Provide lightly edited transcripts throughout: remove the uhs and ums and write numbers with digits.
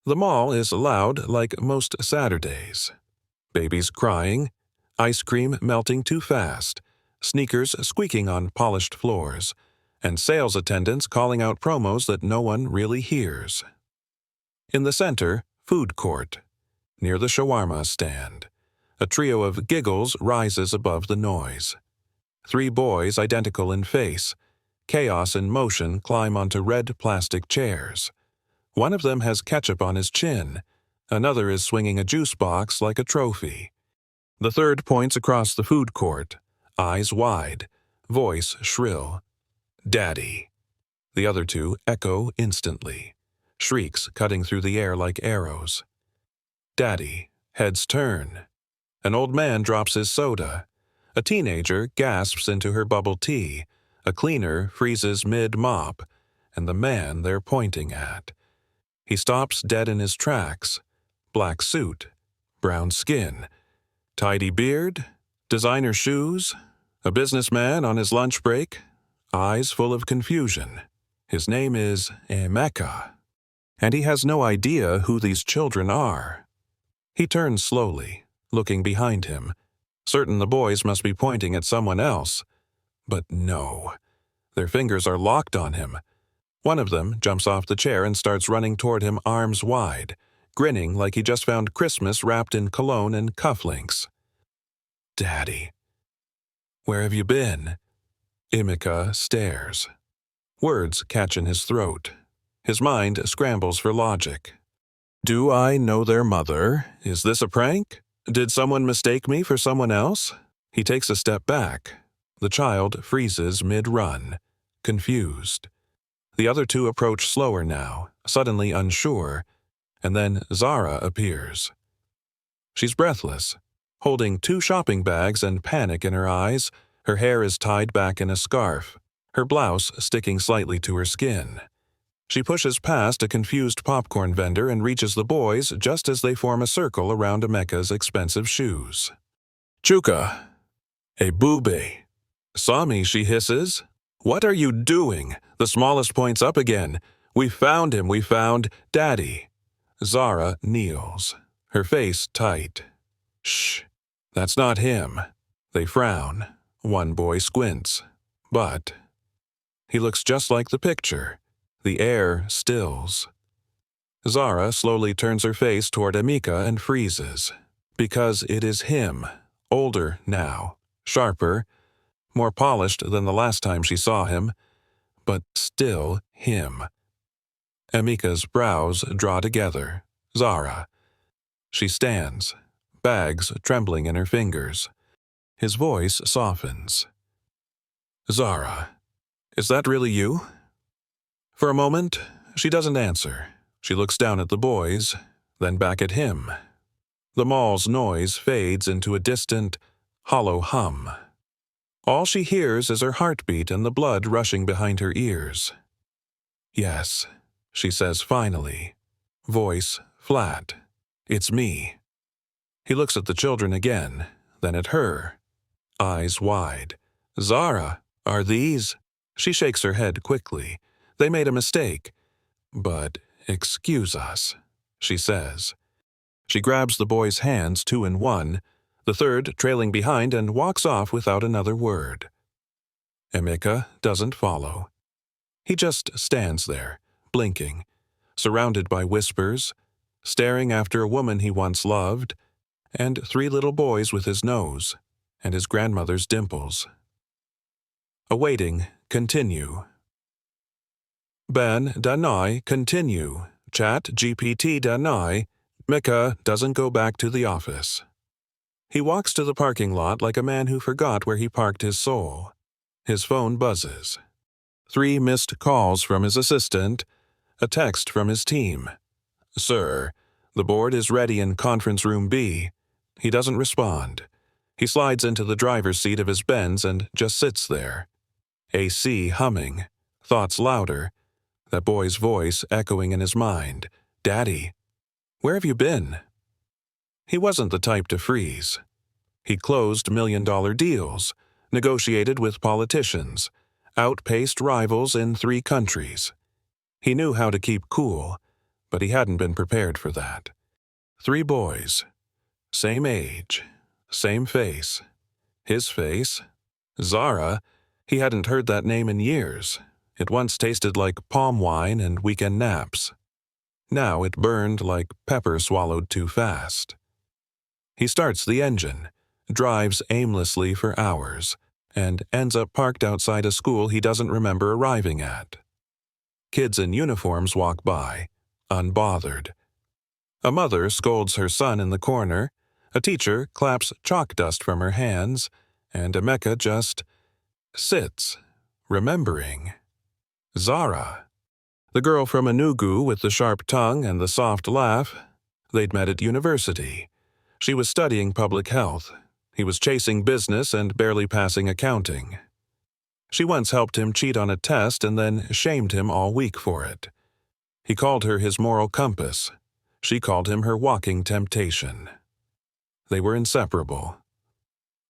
The mall is loud like most Saturdays. Babies crying, ice cream melting too fast, sneakers squeaking on polished floors, and sales attendants calling out promos that no one really hears. In the center, food court. Near the shawarma stand, a trio of giggles rises above the noise. 3 boys identical in face, chaos in motion, climb onto red plastic chairs. One of them has ketchup on his chin. Another is swinging a juice box like a trophy. The third points across the food court, eyes wide, voice shrill. Daddy. The other 2 echo instantly, shrieks cutting through the air like arrows. Daddy. Heads turn. An old man drops his soda. A teenager gasps into her bubble tea. A cleaner freezes mid-mop, and the man they're pointing at. He stops dead in his tracks. Black suit, brown skin, tidy beard, designer shoes, a businessman on his lunch break, eyes full of confusion. His name is Emeka, and he has no idea who these children are. He turns slowly, looking behind him, certain the boys must be pointing at someone else. But no, their fingers are locked on him. One of them jumps off the chair and starts running toward him arms wide, grinning like he just found Christmas wrapped in cologne and cufflinks. Daddy. Where have you been? Emeka stares. Words catch in his throat. His mind scrambles for logic. Do I know their mother? Is this a prank? Did someone mistake me for someone else? He takes a step back. The child freezes mid-run, confused. The other 2 approach slower now, suddenly unsure, and then Zara appears. She's breathless, holding 2 shopping bags and panic in her eyes. Her hair is tied back in a scarf, her blouse sticking slightly to her skin. She pushes past a confused popcorn vendor and reaches the boys just as they form a circle around Emeka's expensive shoes. Chuka. A booby. Saw me, she hisses. What are you doing? The smallest points up again. We found him, we found Daddy. Zara kneels, her face tight. Shh, that's not him. They frown. One boy squints. But he looks just like the picture. The air stills. Zara slowly turns her face toward Emeka and freezes. Because it is him, older now, sharper, more polished than the last time she saw him, but still him. Emeka's brows draw together. Zara. She stands, bags trembling in her fingers. His voice softens. Zara, is that really you? For a moment, she doesn't answer. She looks down at the boys, then back at him. The mall's noise fades into a distant, hollow hum. All she hears is her heartbeat and the blood rushing behind her ears. Yes, she says finally, voice flat. It's me. He looks at the children again, then at her. Eyes wide. Zara, are these? She shakes her head quickly. They made a mistake. But excuse us, she says. She grabs the boys' hands 2 in 1, the third trailing behind, and walks off without another word. Emeka doesn't follow. He just stands there, blinking, surrounded by whispers, staring after a woman he once loved, and 3 little boys with his nose, and his grandmother's dimples. Awaiting, continue. Ben Danai continue. Chat GPT Danai. Emeka doesn't go back to the office. He walks to the parking lot like a man who forgot where he parked his soul. His phone buzzes. 3 missed calls from his assistant, a text from his team. Sir, the board is ready in conference room B. He doesn't respond. He slides into the driver's seat of his Benz and just sits there. AC humming, thoughts louder, that boy's voice echoing in his mind. Daddy, where have you been? He wasn't the type to freeze. He closed million-dollar deals, negotiated with politicians, outpaced rivals in 3 countries. He knew how to keep cool, but he hadn't been prepared for that. 3 boys. Same age. Same face. His face. Zara. He hadn't heard that name in years. It once tasted like palm wine and weekend naps. Now it burned like pepper swallowed too fast. He starts the engine, drives aimlessly for hours, and ends up parked outside a school he doesn't remember arriving at. Kids in uniforms walk by, unbothered. A mother scolds her son in the corner, a teacher claps chalk dust from her hands, and Emeka just sits, remembering. Zara. The girl from Enugu with the sharp tongue and the soft laugh. They'd met at university. She was studying public health. He was chasing business and barely passing accounting. She once helped him cheat on a test and then shamed him all week for it. He called her his moral compass. She called him her walking temptation. They were inseparable.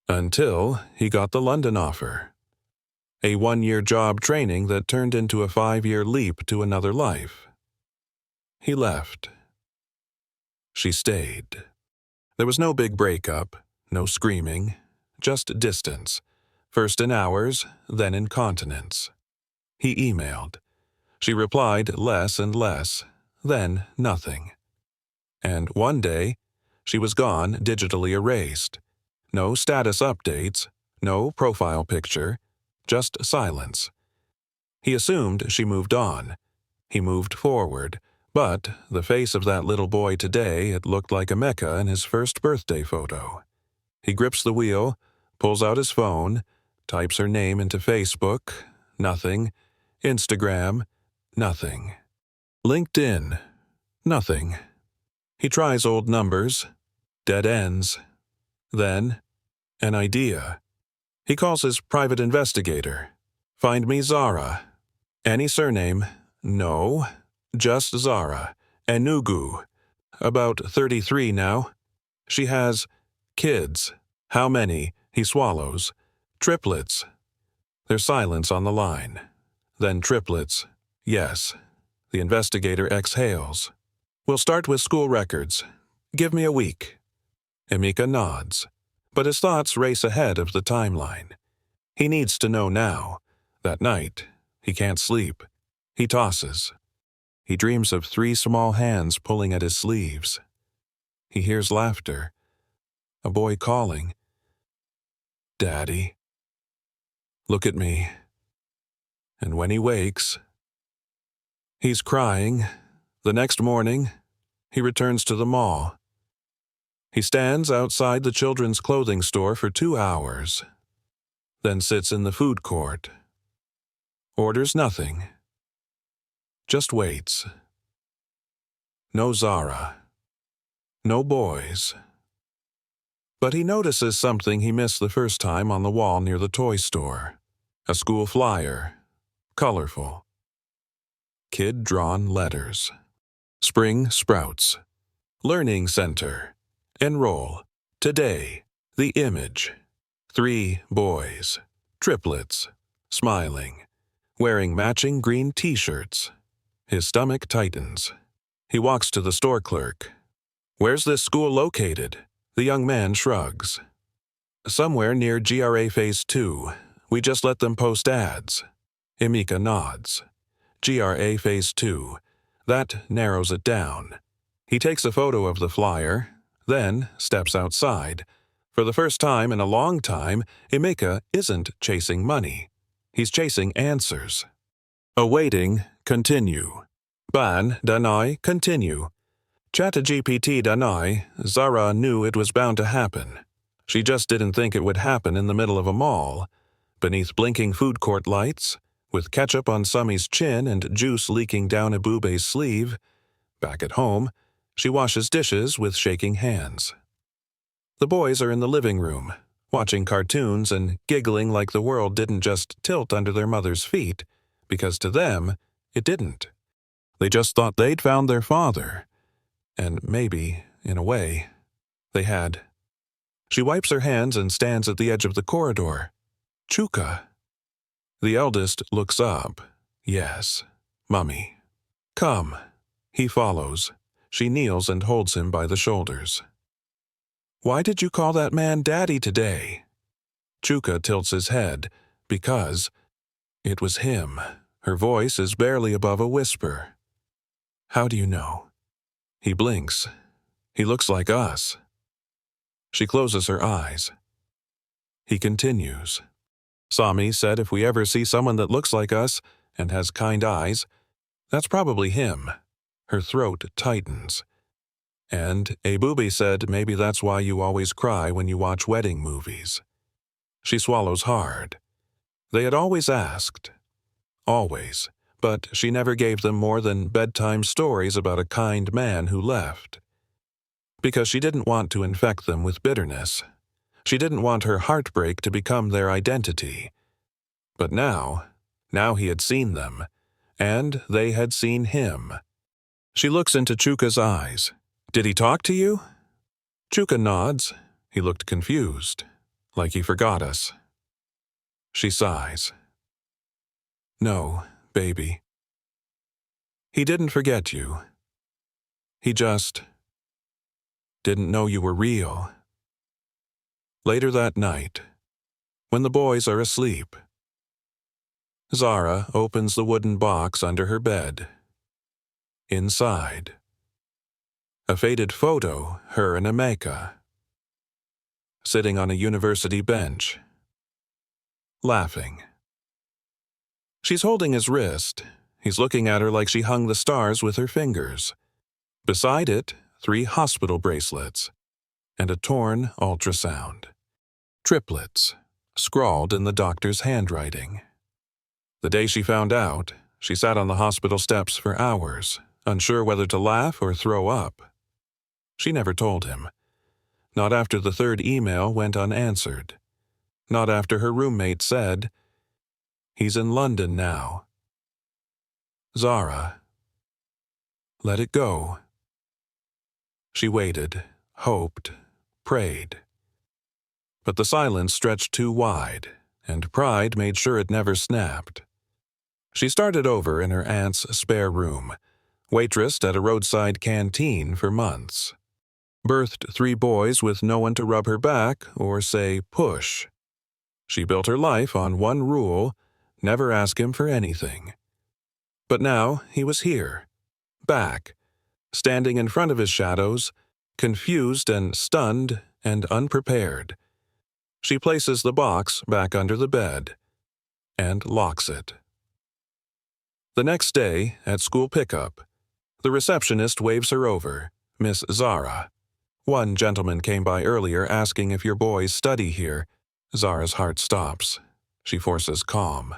Until he got the London offer. A 1-year job training that turned into a 5-year leap to another life. He left. She stayed. There was no big breakup, no screaming, just distance, first in hours, then in continents. He emailed. She replied less and less, then nothing. And one day, she was gone, digitally erased. No status updates, no profile picture, just silence. He assumed she moved on. He moved forward, but the face of that little boy today, it looked like Emeka in his first birthday photo. He grips the wheel, pulls out his phone, types her name into Facebook, nothing. Instagram, nothing. LinkedIn, nothing. He tries old numbers, dead ends. Then, an idea. He calls his private investigator. Find me Zara. Any surname? No. Just Zara. Enugu. About 33 now. She has kids. How many? He swallows. Triplets. There's silence on the line. Then triplets. Yes. The investigator exhales. We'll start with school records. Give me a week. Emeka nods, but his thoughts race ahead of the timeline. He needs to know now. That night, he can't sleep. He tosses. He dreams of 3 small hands pulling at his sleeves. He hears laughter. A boy calling. Daddy. Look at me. And when he wakes, he's crying. The next morning, he returns to the mall. He stands outside the children's clothing store for 2 hours, then sits in the food court. Orders nothing. Just waits. No Zara. No boys. But he notices something he missed the first time on the wall near the toy store. A school flyer. Colorful. Kid-drawn letters. Spring sprouts. Learning Center. Enroll. Today. The image. 3 boys. Triplets. Smiling. Wearing matching green t-shirts. His stomach tightens. He walks to the store clerk. Where's this school located? The young man shrugs. Somewhere near GRA Phase 2. We just let them post ads. Emeka nods. GRA Phase 2. That narrows it down. He takes a photo of the flyer, then steps outside. For the first time in a long time, Emeka isn't chasing money. He's chasing answers. Awaiting, continue. Ban, Danai, continue. ChatGPT Danai, Zara knew it was bound to happen. She just didn't think it would happen in the middle of a mall, beneath blinking food court lights, with ketchup on Summy's chin and juice leaking down Ebube's sleeve. Back at home, she washes dishes with shaking hands. The boys are in the living room, watching cartoons and giggling like the world didn't just tilt under their mother's feet, because to them, it didn't. They just thought they'd found their father. And maybe, in a way, they had. She wipes her hands and stands at the edge of the corridor. Chuka. The eldest looks up. Yes, Mummy. Come. He follows. She kneels and holds him by the shoulders. "Why did you call that man Daddy today?" Chuka tilts his head, because it was him. Her voice is barely above a whisper. "How do you know?" He blinks. He looks like us. She closes her eyes. He continues. "Sami said if we ever see someone that looks like us and has kind eyes, that's probably him." Her throat tightens. "And Ebubi said maybe that's why you always cry when you watch wedding movies." She swallows hard. They had always asked. Always. But she never gave them more than bedtime stories about a kind man who left. Because she didn't want to infect them with bitterness. She didn't want her heartbreak to become their identity. But now he had seen them, and they had seen him. She looks into Chuka's eyes. "Did he talk to you?" Chuka nods. He looked confused, like he forgot us. She sighs. "No, baby. He didn't forget you. He just didn't know you were real." Later that night, when the boys are asleep, Zara opens the wooden box under her bed. Inside, a faded photo, her and Emeka, sitting on a university bench, laughing. She's holding his wrist. He's looking at her like she hung the stars with her fingers. Beside it, 3 hospital bracelets and a torn ultrasound. Triplets, scrawled in the doctor's handwriting. The day she found out, she sat on the hospital steps for hours, unsure whether to laugh or throw up. She never told him. Not after the 3rd email went unanswered. Not after her roommate said, "He's in London now." Zara. Let it go. She waited, hoped, prayed. But the silence stretched too wide, and pride made sure it never snapped. She started over in her aunt's spare room, waitressed at a roadside canteen for months. Birthed 3 boys with no one to rub her back or say push. She built her life on one rule: never ask him for anything. But now he was here, back, standing in front of his shadows, confused and stunned and unprepared. She places the box back under the bed and locks it. The next day, at school pickup, the receptionist waves her over, Miss Zara. One gentleman came by earlier asking if your boys study here. Zara's heart stops. She forces calm.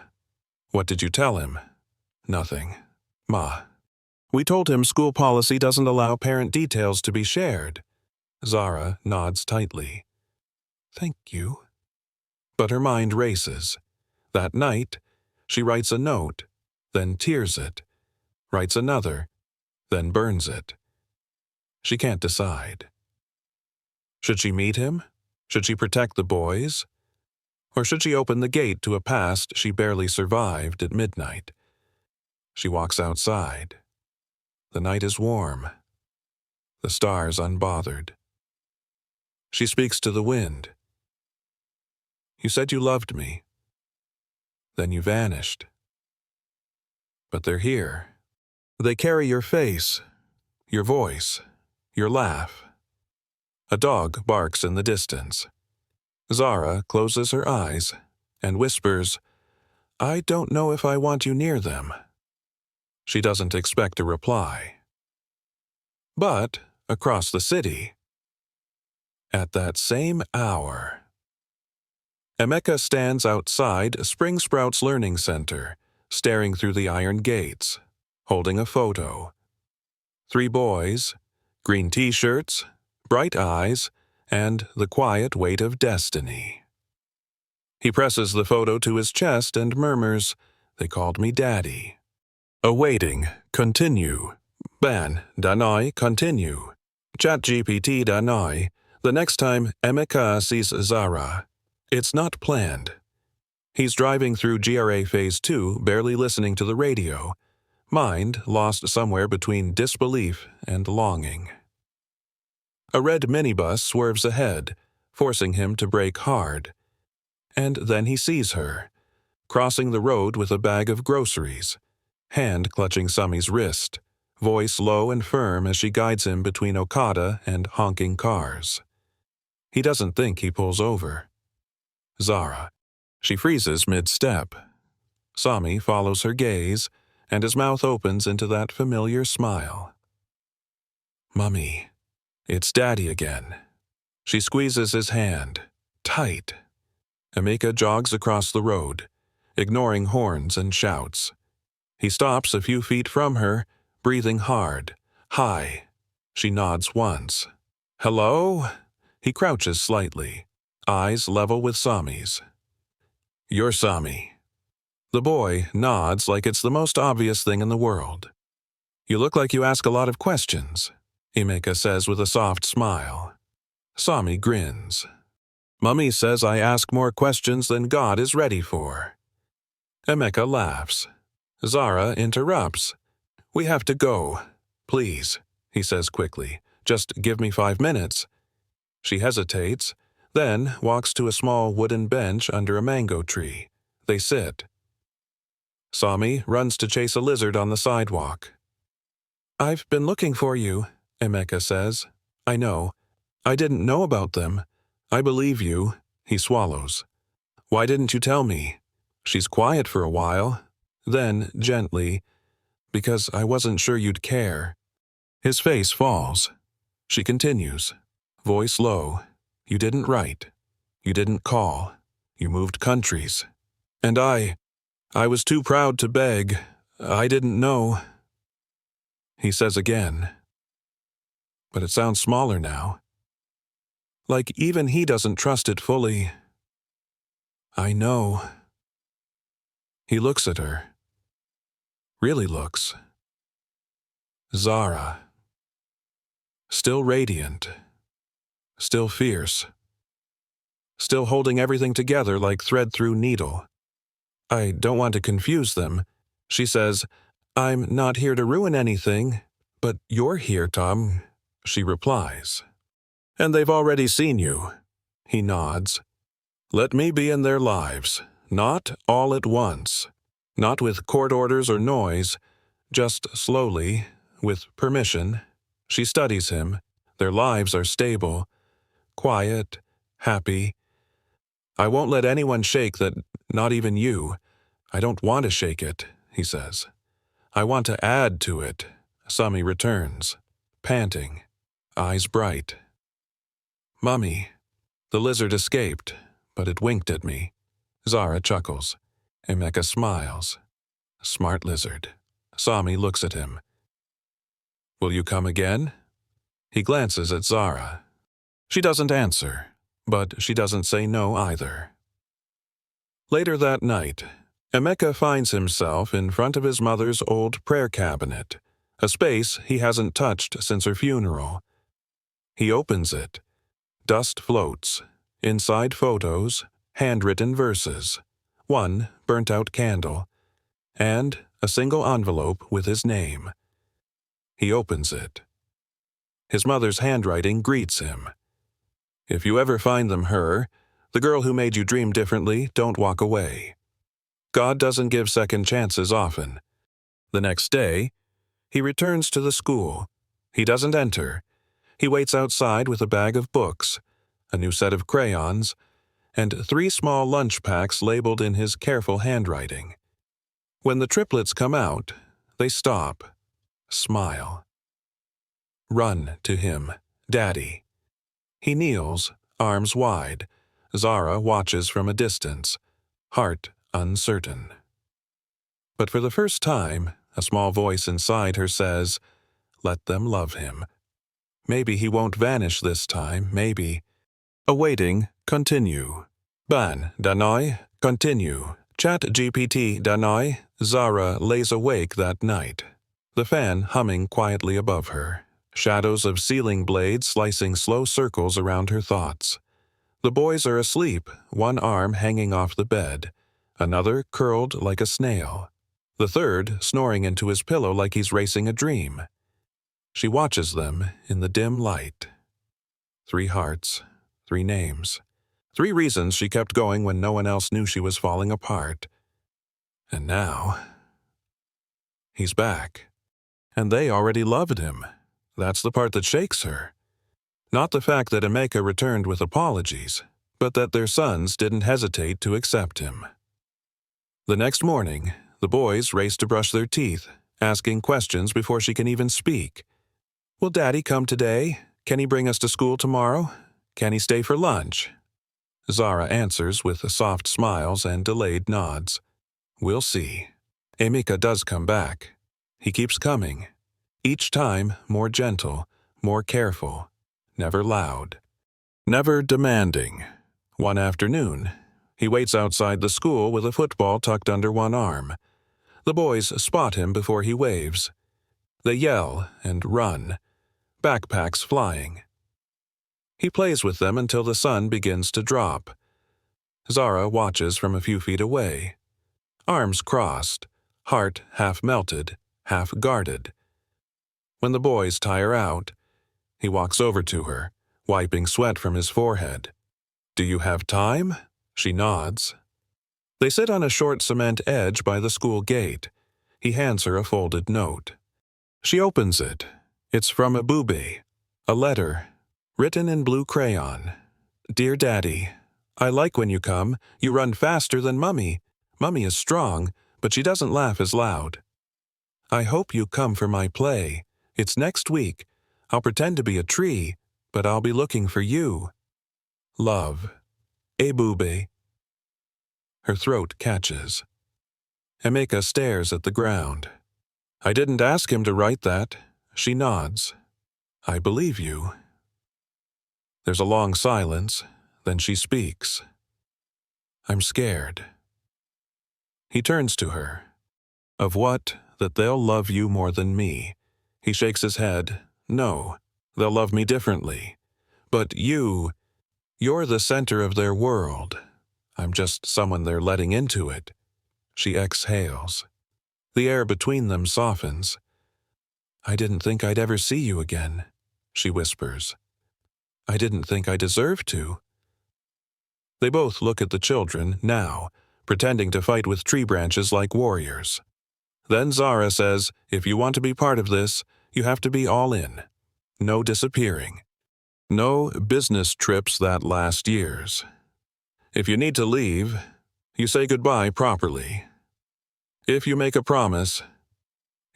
"What did you tell him?" "Nothing. Ma. We told him school policy doesn't allow parent details to be shared." Zara nods tightly. "Thank you." But her mind races. That night, she writes a note, then tears it, writes another, then burns it. She can't decide. Should she meet him? Should she protect the boys? Or should she open the gate to a past she barely survived at midnight? She walks outside. The night is warm. The stars unbothered. She speaks to the wind. "You said you loved me. Then you vanished. But they're here. They carry your face, your voice, your laugh." A dog barks in the distance. Zara closes her eyes and whispers, "I don't know if I want you near them." She doesn't expect a reply. But across the city, at that same hour, Emeka stands outside Spring Sprouts Learning Center, staring through the iron gates, holding a photo. 3 boys, green t-shirts, bright eyes, and the quiet weight of destiny. He presses the photo to his chest and murmurs, "They called me Daddy." Awaiting, continue. Ban, danai, continue. ChatGPT danai, the next time Emeka sees Zara. It's not planned. He's driving through GRA Phase 2, barely listening to the radio, mind lost somewhere between disbelief and longing. A red minibus swerves ahead, forcing him to brake hard. And then he sees her, crossing the road with a bag of groceries, hand clutching Sami's wrist, voice low and firm as she guides him between Okada and honking cars. He doesn't think he pulls over. Zara. She freezes mid-step. Sami follows her gaze, and his mouth opens into that familiar smile. Mummy. It's Daddy again. She squeezes his hand, tight. Emeka jogs across the road, ignoring horns and shouts. He stops a few feet from her, breathing hard, high. She nods once. Hello? He crouches slightly, eyes level with Sami's. You're Sami. The boy nods like it's the most obvious thing in the world. You look like you ask a lot of questions, Emeka says with a soft smile. Sami grins. Mummy says I ask more questions than God is ready for. Emeka laughs. Zara interrupts. We have to go. Please, he says quickly. Just give me 5 minutes. She hesitates, then walks to a small wooden bench under a mango tree. They sit. Sami runs to chase a lizard on the sidewalk. I've been looking for you, Emeka says. I know. I didn't know about them. I believe you, he swallows. Why didn't you tell me? She's quiet for a while. Then, gently, because I wasn't sure you'd care. His face falls. She continues, voice low. You didn't write. You didn't call. You moved countries. And I was too proud to beg. I didn't know. He says again. But it sounds smaller now. Like even he doesn't trust it fully. I know. He looks at her. Really looks. Zara. Still radiant. Still fierce. Still holding everything together like thread through needle. I don't want to confuse them. She says, I'm not here to ruin anything, but you're here, Tom, she replies. And they've already seen you. He nods. Let me be in their lives, not all at once, not with court orders or noise, just slowly, with permission. She studies him. Their lives are stable, quiet, happy. I won't let anyone shake that, not even you. I don't want to shake it, he says. I want to add to it. Sami returns, panting, eyes bright. Mummy. The lizard escaped, but it winked at me. Zara chuckles. Emeka smiles. Smart lizard. Sami looks at him. Will you come again? He glances at Zara. She doesn't answer, but she doesn't say no either. Later that night, Emeka finds himself in front of his mother's old prayer cabinet, a space he hasn't touched since her funeral. He opens it. Dust floats. Inside photos, handwritten verses, one burnt-out candle, and a single envelope with his name. He opens it. His mother's handwriting greets him. If you ever find them her, the girl who made you dream differently, don't walk away. God doesn't give second chances often. The next day, he returns to the school. He doesn't enter. He waits outside with a bag of books, a new set of crayons, and 3 small lunch packs labeled in his careful handwriting. When the triplets come out, they stop, smile. Run to him, Daddy. He kneels, arms wide. Zara watches from a distance, heart uncertain. But for the first time, a small voice inside her says, let them love him. Maybe he won't vanish this time, maybe. Awaiting, continue. Ban, Danoi, continue. Chat GPT, Danoi. Zara lays awake that night. The fan humming quietly above her. Shadows of ceiling blades slicing slow circles around her thoughts. The boys are asleep, one arm hanging off the bed, another curled like a snail. the third snoring into his pillow like he's racing a dream. She watches them in the dim light. 3 hearts, 3 names, 3 reasons she kept going when no one else knew she was falling apart. And now, he's back. And they already loved him. That's the part that shakes her. Not the fact that Emeka returned with apologies, but that their sons didn't hesitate to accept him. The next morning, the boys race to brush their teeth, asking questions before she can even speak. Will Daddy come today? Can he bring us to school tomorrow? Can he stay for lunch? Zara answers with soft smiles and delayed nods. We'll see. Emeka does come back. He keeps coming. Each time more gentle, more careful, never loud, never demanding. One afternoon, he waits outside the school with a football tucked under one arm. The boys spot him before he waves. They yell and run, backpacks flying. He plays with them until the sun begins to drop. Zara watches from a few feet away, arms crossed, heart half melted, half guarded. When the boys tire out, he walks over to her, wiping sweat from his forehead. Do you have time? She nods. They sit on a short cement edge by the school gate. He hands her a folded note. She opens it. It's from Ebube, a letter, written in blue crayon. Dear Daddy, I like when you come. You run faster than Mummy. Mummy is strong, but she doesn't laugh as loud. I hope you come for my play. It's next week. I'll pretend to be a tree, but I'll be looking for you. Love, Ebube. Her throat catches. Emeka stares at the ground. I didn't ask him to write that. She nods. I believe you. There's a long silence, then she speaks. I'm scared. He turns to her. Of what? That they'll love you more than me. He shakes his head. No, they'll love me differently. But you're the center of their world. I'm just someone they're letting into it. She exhales. The air between them softens. I didn't think I'd ever see you again, she whispers. I didn't think I deserved to. They both look at the children now, pretending to fight with tree branches like warriors. Then Zara says, if you want to be part of this, you have to be all in. No disappearing. No business trips that last years. If you need to leave, you say goodbye properly. If you make a promise,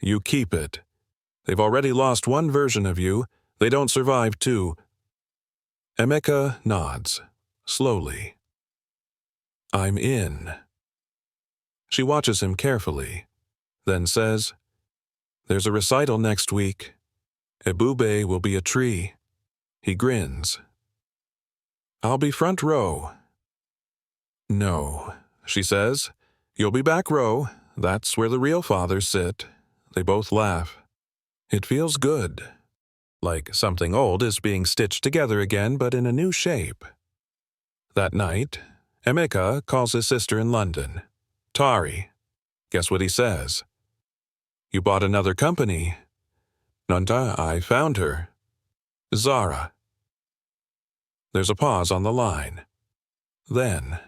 you keep it. They've already lost one version of you. They don't survive two. Emeka nods, slowly. I'm in. She watches him carefully, then says, there's a recital next week. Ebube will be a tree. He grins. I'll be front row. No, she says. You'll be back row. That's where the real fathers sit. They both laugh. It feels good. Like something old is being stitched together again, but in a new shape. That night, Emeka calls his sister in London. Tari. Guess what he says? You bought another company. Nunta, I found her. Zara. There's a pause on the line. Then,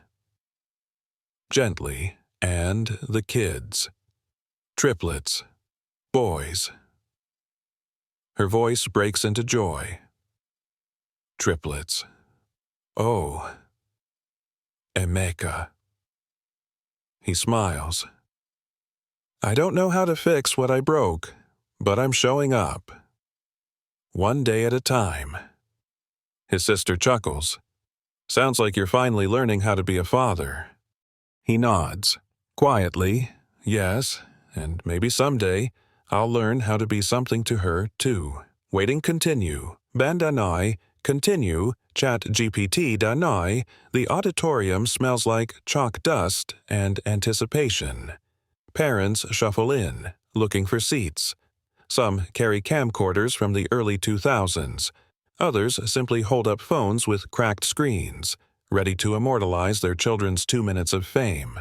gently, and the kids. Triplets. Boys. Her voice breaks into joy. Triplets. Oh. Emeka. He smiles. I don't know how to fix what I broke, but I'm showing up. One day at a time. His sister chuckles. Sounds like you're finally learning how to be a father. He nods. Quietly, yes, and maybe someday I'll learn how to be something to her, too. Waiting continue. Bandanai, continue. Chat GPT danai. The auditorium smells like chalk dust and anticipation. Parents shuffle in, looking for seats. Some carry camcorders from the early 2000s. Others simply hold up phones with cracked screens, ready to immortalize their children's 2 minutes of fame.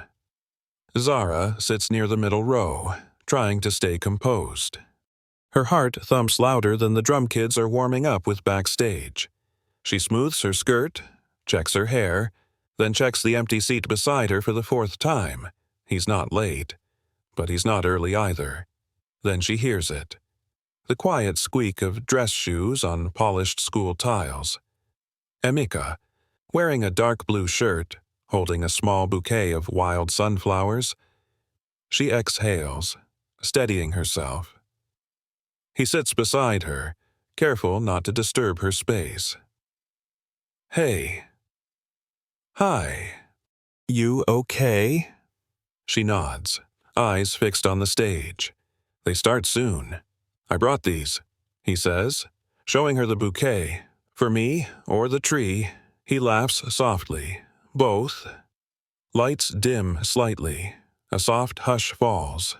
Zara sits near the middle row, trying to stay composed. Her heart thumps louder than the drum kids are warming up with backstage. She smooths her skirt, checks her hair, then checks the empty seat beside her for the fourth time. He's not late, but he's not early either. Then she hears it. The quiet squeak of dress shoes on polished school tiles. Emeka, wearing a dark blue shirt, holding a small bouquet of wild sunflowers. She exhales, steadying herself. He sits beside her, careful not to disturb her space. Hey. Hi. You okay? She nods, eyes fixed on the stage. They start soon. I brought these, he says, showing her the bouquet. For me, or the tree. He laughs softly. Both. Lights dim slightly. A soft hush falls.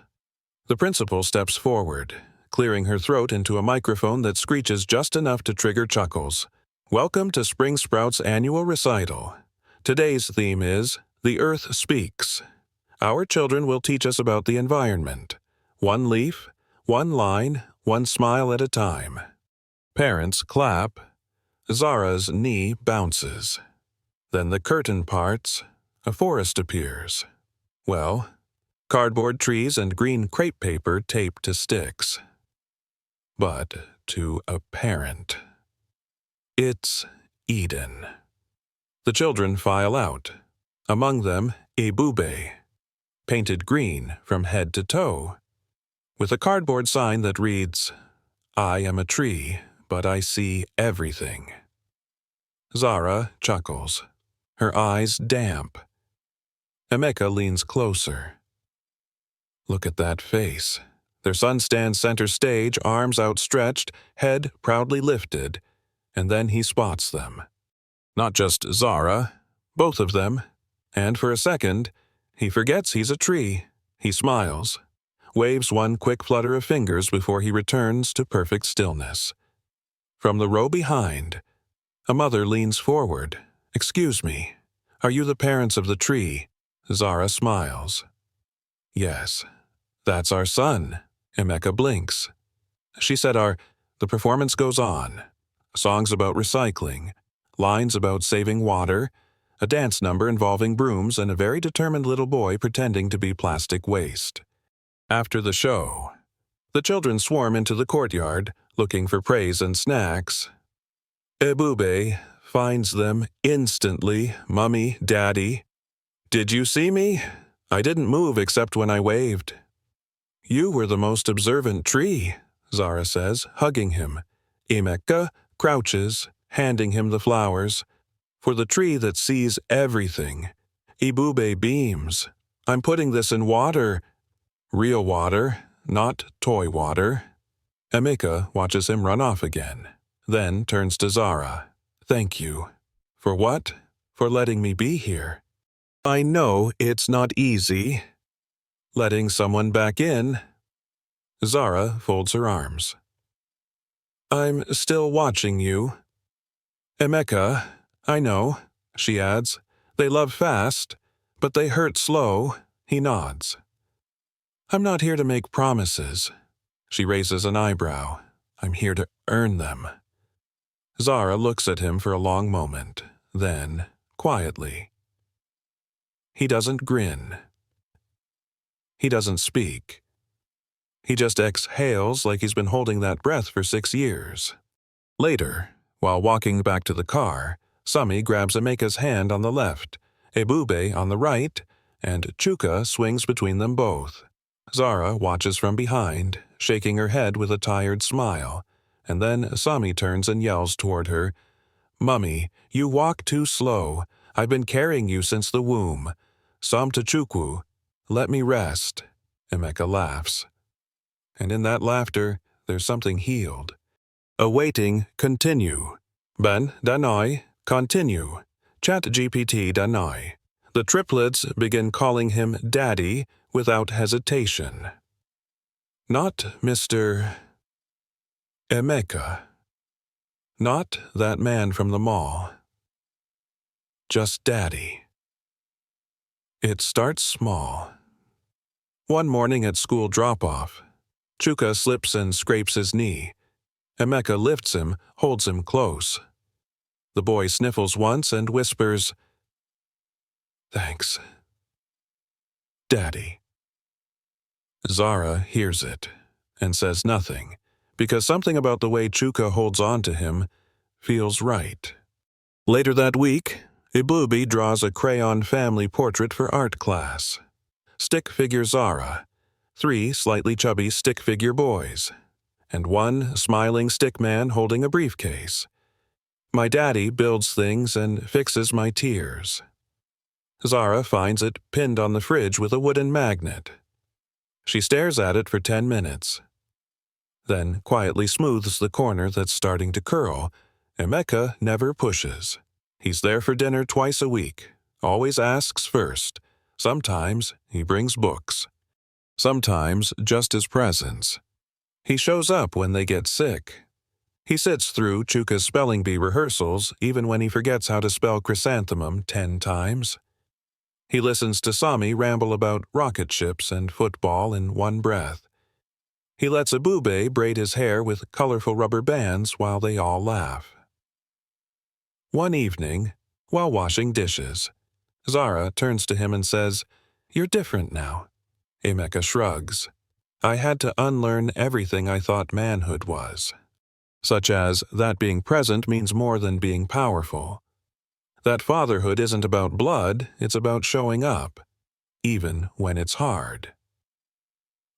The principal steps forward, clearing her throat into a microphone that screeches just enough to trigger chuckles. Welcome to Spring Sprout's annual recital. Today's theme is The Earth Speaks. Our children will teach us about the environment. One leaf, one line, one smile at a time. Parents clap. Zara's knee bounces. Then the curtain parts. A forest appears. Well, cardboard trees and green crepe paper taped to sticks. But to a parent, it's Eden. The children file out. Among them, Ebube, painted green from head to toe, with a cardboard sign that reads, I am a tree, but I see everything. Zara chuckles, her eyes damp. Emeka leans closer. Look at that face. Their son stands center stage, arms outstretched, head proudly lifted, and then he spots them. Not just Zara, both of them, and for a second, he forgets he's a tree. He smiles, waves one quick flutter of fingers before he returns to perfect stillness. From the row behind, a mother leans forward. Excuse me, are you the parents of the tree? Zara smiles. Yes, that's our son. Emeka blinks. She said the performance goes on. Songs about recycling, lines about saving water, a dance number involving brooms and a very determined little boy pretending to be plastic waste. After the show, the children swarm into the courtyard, looking for praise and snacks. Ebube finds them instantly. Mummy, Daddy. Did you see me? I didn't move except when I waved. You were the most observant tree, Zara says, hugging him. Emeka crouches, handing him the flowers. For the tree that sees everything. Ebube beams. I'm putting this in water. Real water, not toy water. Emeka watches him run off again, then turns to Zara. Thank you. For what? For letting me be here. I know it's not easy. Letting someone back in. Zara folds her arms. I'm still watching you. Emeka, I know, she adds. They love fast, but they hurt slow. He nods. I'm not here to make promises. She raises an eyebrow. I'm here to earn them. Zara looks at him for a long moment, then, quietly. He doesn't grin. He doesn't speak. He just exhales like he's been holding that breath for 6 years. Later, while walking back to the car, Sami grabs Emeka's hand on the left, Ebube on the right, and Chuka swings between them both. Zara watches from behind, shaking her head with a tired smile, and then Sami turns and yells toward her, Mummy, you walk too slow. I've been carrying you since the womb. Samtachukwu, let me rest. Emeka laughs. And in that laughter, there's something healed. Awaiting, continue. Ben Danoi, continue. ChatGPT Danoi. The triplets begin calling him Daddy without hesitation. Not Mr. Emeka. Not that man from the mall. Just Daddy. It starts small. One morning at school drop-off, Chuka slips and scrapes his knee. Emeka lifts him, holds him close. The boy sniffles once and whispers, "Thanks, Daddy." Zara hears it and says nothing, because something about the way Chuka holds on to him feels right. Later that week, Ibubi draws a crayon family portrait for art class. Stick figure Zara, 3 slightly chubby stick figure boys, and 1 smiling stick man holding a briefcase. My daddy builds things and fixes my tears. Zara finds it pinned on the fridge with a wooden magnet. She stares at it for 10 minutes, then quietly smooths the corner that's starting to curl. Emeka never pushes. He's there for dinner twice a week, always asks first. Sometimes he brings books. Sometimes just his presence. He shows up when they get sick. He sits through Chuka's spelling bee rehearsals even when he forgets how to spell chrysanthemum 10 times. He listens to Sami ramble about rocket ships and football in one breath. He lets Ebube braid his hair with colorful rubber bands while they all laugh. One evening, while washing dishes, Zara turns to him and says, "You're different now." Emeka shrugs. "I had to unlearn everything I thought manhood was. Such as that being present means more than being powerful. That fatherhood isn't about blood, it's about showing up, even when it's hard."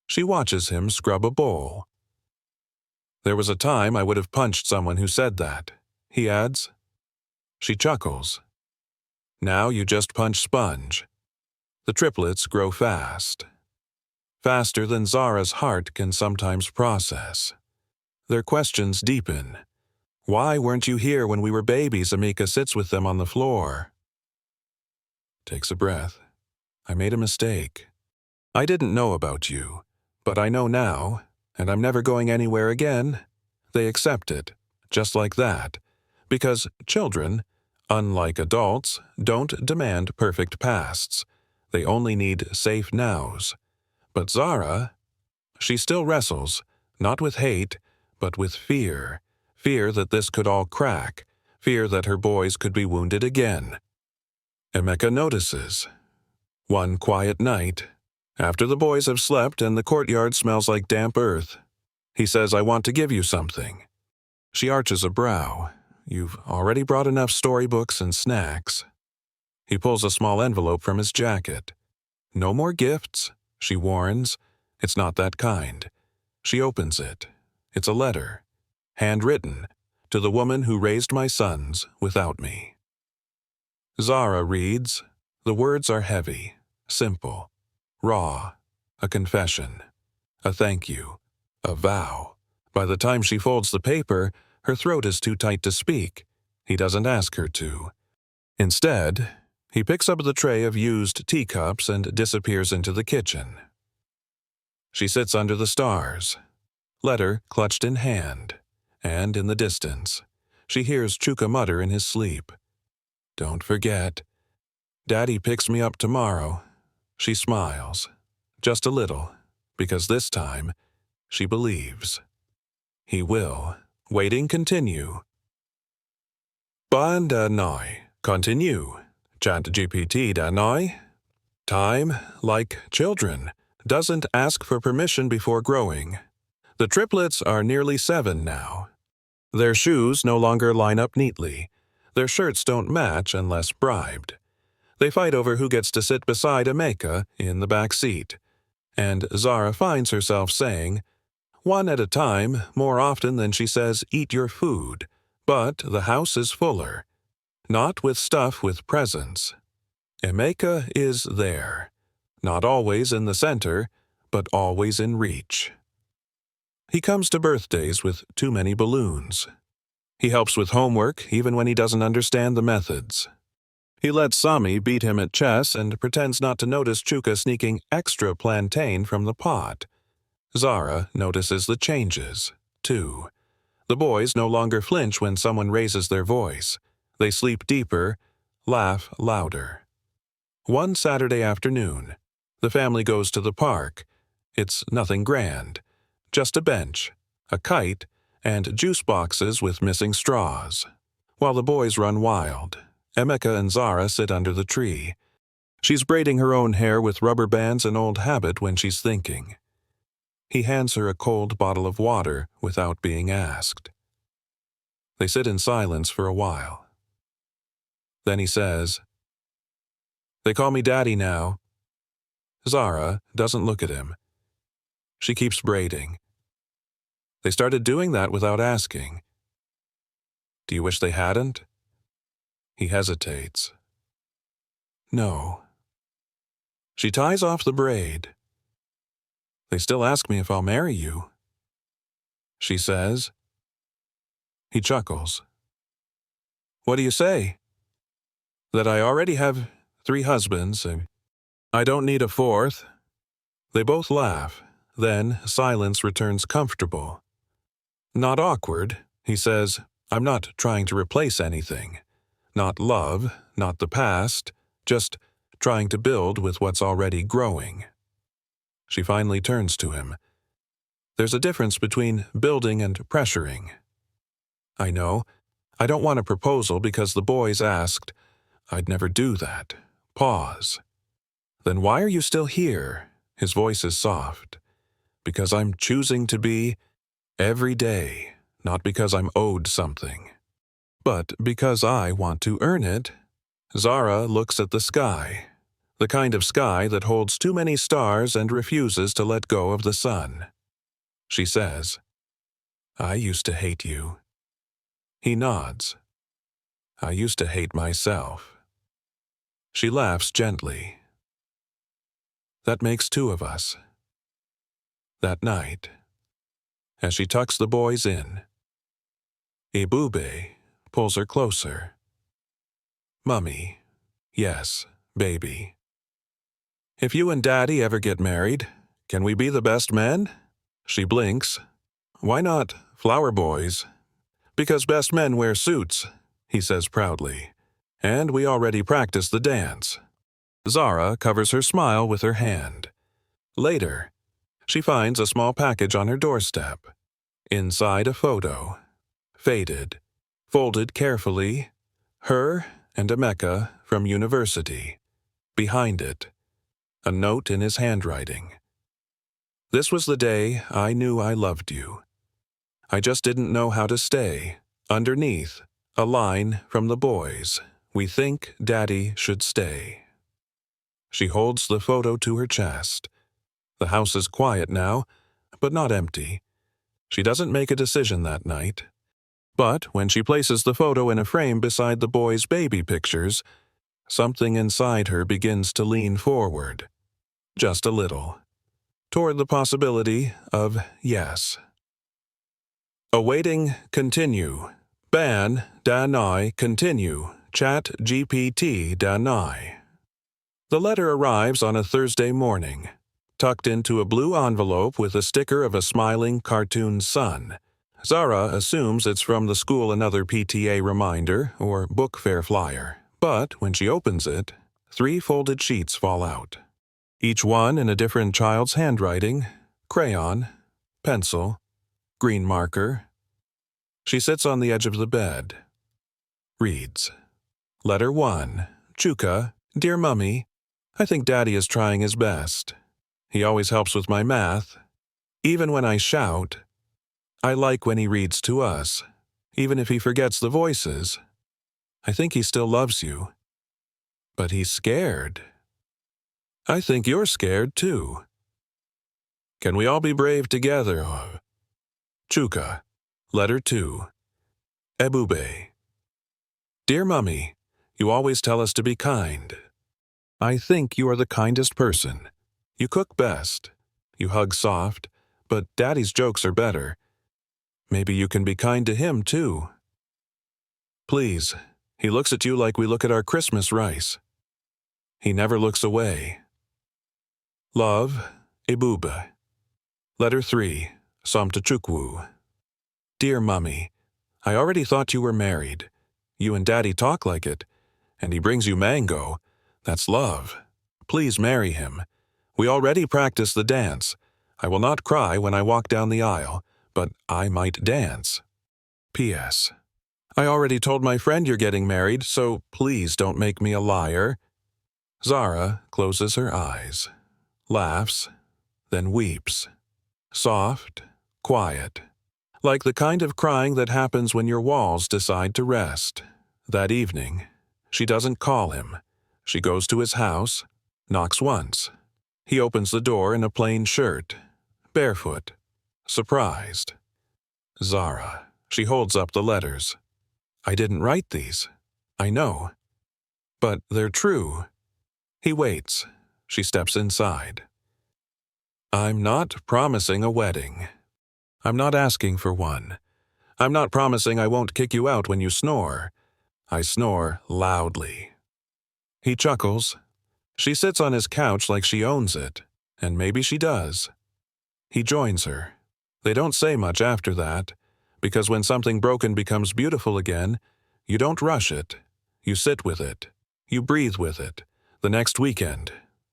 She watches him scrub a bowl. "There was a time I would have punched someone who said that," he adds. She chuckles. "Now you just punch sponge." The triplets grow fast. Faster than Zara's heart can sometimes process. Their questions deepen. "Why weren't you here when we were babies?" Amika sits with them on the floor. Takes a breath. "I made a mistake. I didn't know about you, but I know now, and I'm never going anywhere again." They accept it, just like that, because children, unlike adults, don't demand perfect pasts. They only need safe nows. But Zara, she still wrestles, not with hate, but with fear. Fear that this could all crack. Fear that her boys could be wounded again. Emeka notices. One quiet night, after the boys have slept and the courtyard smells like damp earth, he says, "I want to give you something." She arches a brow. "You've already brought enough storybooks and snacks." He pulls a small envelope from his jacket. "No more gifts," she warns. It's not that kind. She opens it. It's a letter, handwritten, to the woman who raised my sons without me. Zara reads. The words are heavy, simple, raw, a confession, a thank you, a vow. By the time she folds the paper, her throat is too tight to speak. He doesn't ask her to. Instead, he picks up the tray of used teacups and disappears into the kitchen. She sits under the stars, letter clutched in hand, and in the distance, she hears Chuka mutter in his sleep, "Don't forget. Daddy picks me up tomorrow." She smiles, just a little, because this time, she believes. He will. Waiting continue. Ban da noi. Continue. ChatGPT da noi. Time, like children, doesn't ask for permission before growing. The triplets are nearly 7 now. Their shoes no longer line up neatly. Their shirts don't match unless bribed. They fight over who gets to sit beside Emeka in the back seat. And Zara finds herself saying, one at a time, more often than she says, "Eat your food." But the house is fuller. Not with stuff, with presents. Emeka is there. Not always in the center, but always in reach. He comes to birthdays with too many balloons. He helps with homework even when he doesn't understand the methods. He lets Sami beat him at chess and pretends not to notice Chuka sneaking extra plantain from the pot. Zara notices the changes, too. The boys no longer flinch when someone raises their voice. They sleep deeper, laugh louder. One Saturday afternoon, The family goes to the park. It's nothing grand. Just a bench, a kite, and juice boxes with missing straws. While the boys run wild, Emeka and Zara sit under the tree. She's braiding her own hair with rubber bands, an old habit when she's thinking. He hands her a cold bottle of water without being asked. They sit in silence for a while. Then he says, "They call me Daddy now." Zara doesn't look at him. She keeps braiding. They started doing that without asking. Do you wish they hadn't? He hesitates. No. She ties off the braid. They still ask me if I'll marry you. She says. He chuckles. What do you say? That I already have 3 husbands. I don't need a 4th. They both laugh. Then silence returns comfortable. Not awkward, he says. I'm not trying to replace anything. Not love, not the past, just trying to build with what's already growing. She finally turns to him. There's a difference between building and pressuring. I know. I don't want a proposal because the boys asked. I'd never do that. Pause. Then why are you still here? His voice is soft. Because I'm choosing to be every day, not because I'm owed something. But because I want to earn it. Zara looks at the sky. The kind of sky that holds too many stars and refuses to let go of the sun. She says, I used to hate you. He nods. I used to hate myself. She laughs gently. That makes 2 of us. That night, as she tucks the boys in, Ebube pulls her closer. Mummy, yes, baby. If you and Daddy ever get married, can we be the best men? She blinks. Why not flower boys? Because best men wear suits, he says proudly. And we already practiced the dance. Zara covers her smile with her hand. Later, she finds a small package on her doorstep. Inside a photo. Faded. Folded carefully. Her and Emeka from university. Behind it, a note in his handwriting. This was the day I knew I loved you. I just didn't know how to stay. Underneath, a line from the boys. We think Daddy should stay. She holds the photo to her chest. The house is quiet now, but not empty. She doesn't make a decision that night. But when she places the photo in a frame beside the boys' baby pictures, something inside her begins to lean forward. Just a little. Toward the possibility of yes. Awaiting continue. Ban Danai continue. Chat GPT Danai. The letter arrives on a Thursday morning, tucked into a blue envelope with a sticker of a smiling cartoon sun. Zara assumes it's from the school another PTA reminder or book fair flyer, but when she opens it, 3 folded sheets fall out. Each one in a different child's handwriting, crayon, pencil, green marker. She sits on the edge of the bed. Reads. Letter 1. Chuka, Dear Mummy, I think Daddy is trying his best. He always helps with my math. Even when I shout, I like when he reads to us, even if he forgets the voices. I think he still loves you. But he's scared. I think you're scared too. Can we all be brave together? Chuka. Letter 2. Ebube. Dear Mummy, you always tell us to be kind. I think you are the kindest person. You cook best. You hug soft, but Daddy's jokes are better. Maybe you can be kind to him, too. Please, he looks at you like we look at our Christmas rice. He never looks away. Love, Ebube. Letter 3, Somtachukwu. Dear Mummy, I already thought you were married. You and Daddy talk like it, and he brings you mango. That's love. Please marry him. We already practiced the dance. I will not cry when I walk down the aisle, but I might dance. P.S. I already told my friend you're getting married, so please don't make me a liar. Zara closes her eyes, laughs, then weeps. Soft, quiet. Like the kind of crying that happens when your walls decide to rest. That evening, she doesn't call him. She goes to his house, knocks once. He opens the door in a plain shirt, barefoot, surprised. Zara. She holds up the letters. I didn't write these. I know. But they're true. He waits. She steps inside. I'm not promising a wedding. I'm not asking for one. I'm not promising I won't kick you out when you snore. I snore loudly. He chuckles. She sits on his couch like she owns it, and maybe she does. He joins her. They don't say much after that, because when something broken becomes beautiful again, you don't rush it. You sit with it. You breathe with it. The next weekend,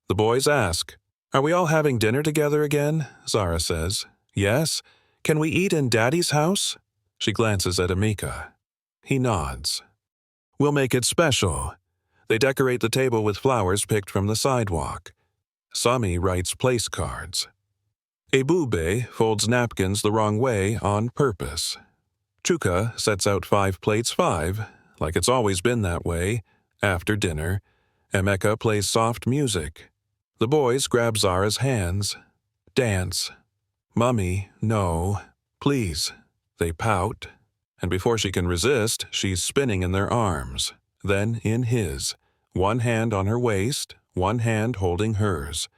the boys ask, Are we all having dinner together again? Zara says, Yes. Can we eat in Daddy's house? She glances at Amika. He nods. We'll make it special. They decorate the table with flowers picked from the sidewalk. Sami writes place cards. Ebube folds napkins the wrong way on purpose. Chuka sets out 5 plates 5, like it's always been that way, after dinner. Emeka plays soft music. The boys grab Zara's hands. Dance. Mummy, no. Please. They pout. And before she can resist, she's spinning in their arms, then in his, one hand on her waist, one hand holding hers.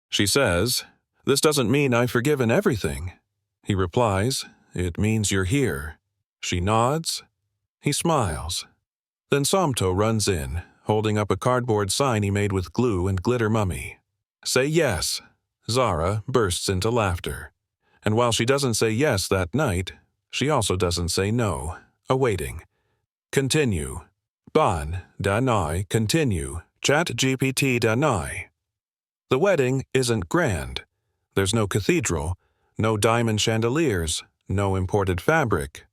She says, This doesn't mean I've forgiven everything. He replies, It means you're here. She nods. He smiles. Then Somto runs in, holding up a cardboard sign he made with glue and glitter mummy. Say yes. Zara bursts into laughter. And while she doesn't say yes that night, she also doesn't say no, awaiting. Continue. Ban, danai, continue. Chat GPT danai. The wedding isn't grand. There's no cathedral, no diamond chandeliers, no imported fabric.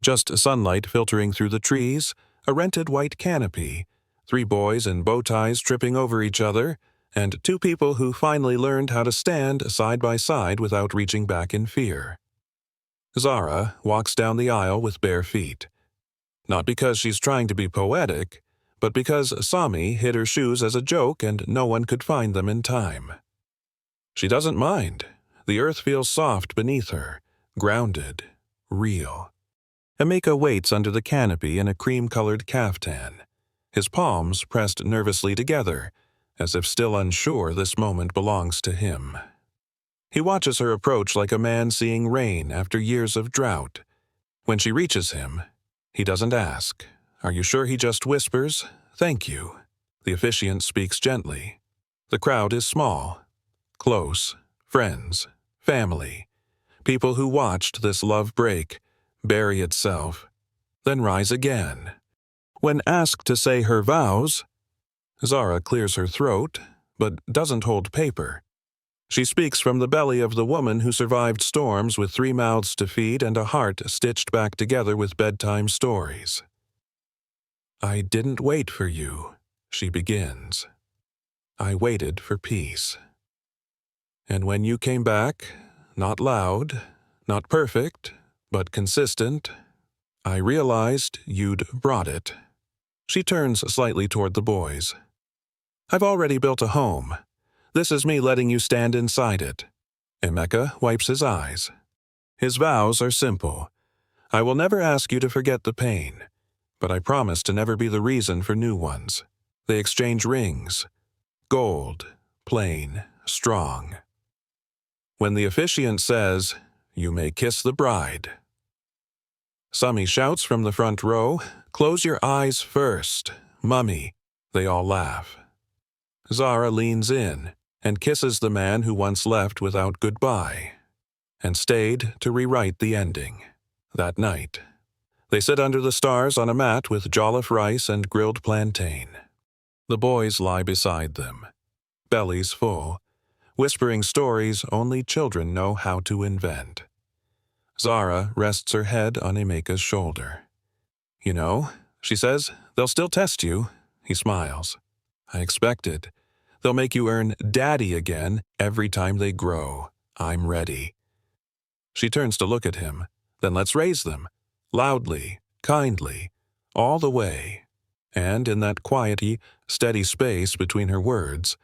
Just sunlight filtering through the trees, a rented white canopy, 3 boys in bow ties tripping over each other, and 2 people who finally learned how to stand side by side without reaching back in fear. Zara walks down the aisle with bare feet. Not because she's trying to be poetic, but because Sami hid her shoes as a joke and no one could find them in time. She doesn't mind. The earth feels soft beneath her, grounded, real. Emeka waits under the canopy in a cream-colored caftan, his palms pressed nervously together, as if still unsure this moment belongs to him. He watches her approach like a man seeing rain after years of drought. When she reaches him, he doesn't ask. Are you sure? He just whispers, Thank you. The officiant speaks gently. The crowd is small. Close. Friends. Family. People who watched this love break, bury itself, then rise again. When asked to say her vows, Zara clears her throat, but doesn't hold paper. She speaks from the belly of the woman who survived storms with 3 mouths to feed and a heart stitched back together with bedtime stories. I didn't wait for you, she begins. I waited for peace. And when you came back, not loud, not perfect, but consistent, I realized you'd brought it. She turns slightly toward the boys. I've already built a home. This is me letting you stand inside it. Emeka wipes his eyes. His vows are simple. I will never ask you to forget the pain, but I promise to never be the reason for new ones. They exchange rings. Gold, plain, strong. When the officiant says, You may kiss the bride. Sami shouts from the front row, Close your eyes first, Mummy. They all laugh. Zara leans in and kisses the man who once left without goodbye, and stayed to rewrite the ending. That night, they sit under the stars on a mat with jollof rice and grilled plantain. The boys lie beside them, bellies full, whispering stories only children know how to invent. Zara rests her head on Emeka's shoulder. "You know," she says, "they'll still test you." He smiles. "I expected. They'll make you earn daddy again every time they grow. I'm ready." She turns to look at him. "Then let's raise them. Loudly, kindly, all the way." And in that quiety, steady space between her words,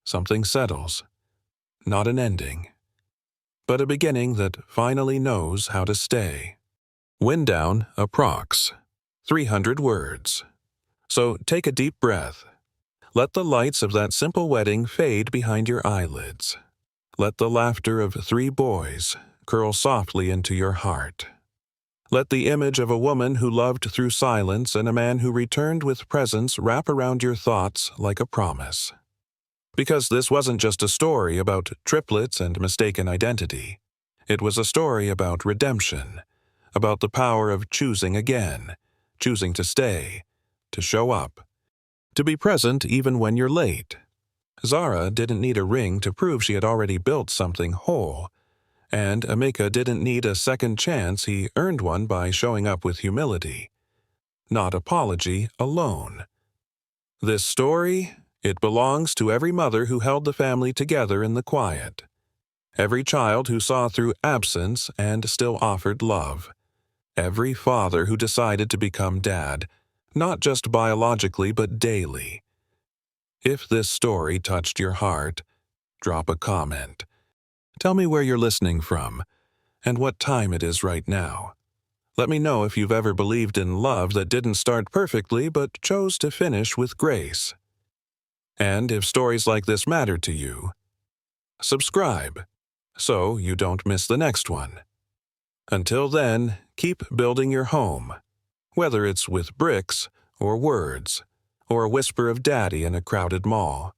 something settles. Not an ending, but a beginning that finally knows how to stay. Wind down, approx. 300 words. So take a deep breath. Let the lights of that simple wedding fade behind your eyelids. Let the laughter of 3 boys curl softly into your heart. Let the image of a woman who loved through silence and a man who returned with presence wrap around your thoughts like a promise. Because this wasn't just a story about triplets and mistaken identity. It was a story about redemption, about the power of choosing again, choosing to stay, to show up, to be present even when you're late. Zara didn't need a ring to prove she had already built something whole, and Emeka didn't need a second chance. He earned one by showing up with humility, not apology alone. This story, it belongs to every mother who held the family together in the quiet, every child who saw through absence and still offered love, every father who decided to become dad, not just biologically but daily. If this story touched your heart, drop a comment. Tell me where you're listening from and what time it is right now. Let me know if you've ever believed in love that didn't start perfectly but chose to finish with grace. And if stories like this matter to you, subscribe so you don't miss the next one. Until then, keep building your home, whether it's with bricks or words or a whisper of daddy in a crowded mall.